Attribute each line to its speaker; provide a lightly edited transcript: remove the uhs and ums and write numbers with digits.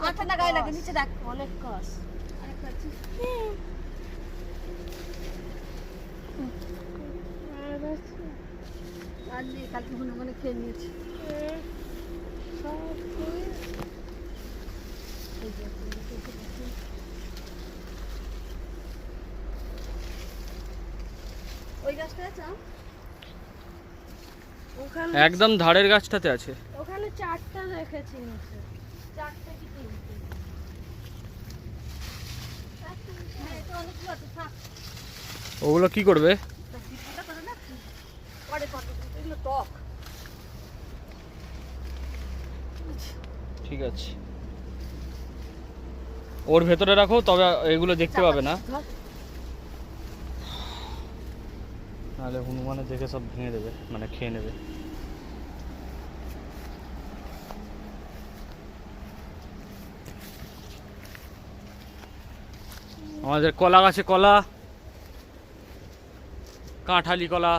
Speaker 1: আঠা না গায়ে লাগে, নিচে দেখ অনেক কষ। কালকে হনুমানে খেয়ে নিয়েছি। ওই গাছটা আছে ওখানে,
Speaker 2: একদম ধারের গাছটাতে আছে।
Speaker 1: ওখানে 4টা রেখেছি নিচে, 4টা কি 3টে। হ্যাঁ, এটা অনেকগুলো আছে, থাক।
Speaker 2: ওগুলো কি করবে?
Speaker 1: পরে এগুলো টক।
Speaker 2: ঠিক আছে, ওর ভেতরে রাখো, তবে এগুলো দেখতে পাবে না, নাহলে হনুমানে দেখে সব ভেঙে দেবে, মানে খেয়ে নেবে। আমাদের কলা গাছে কলা, কাঁঠালি কলা।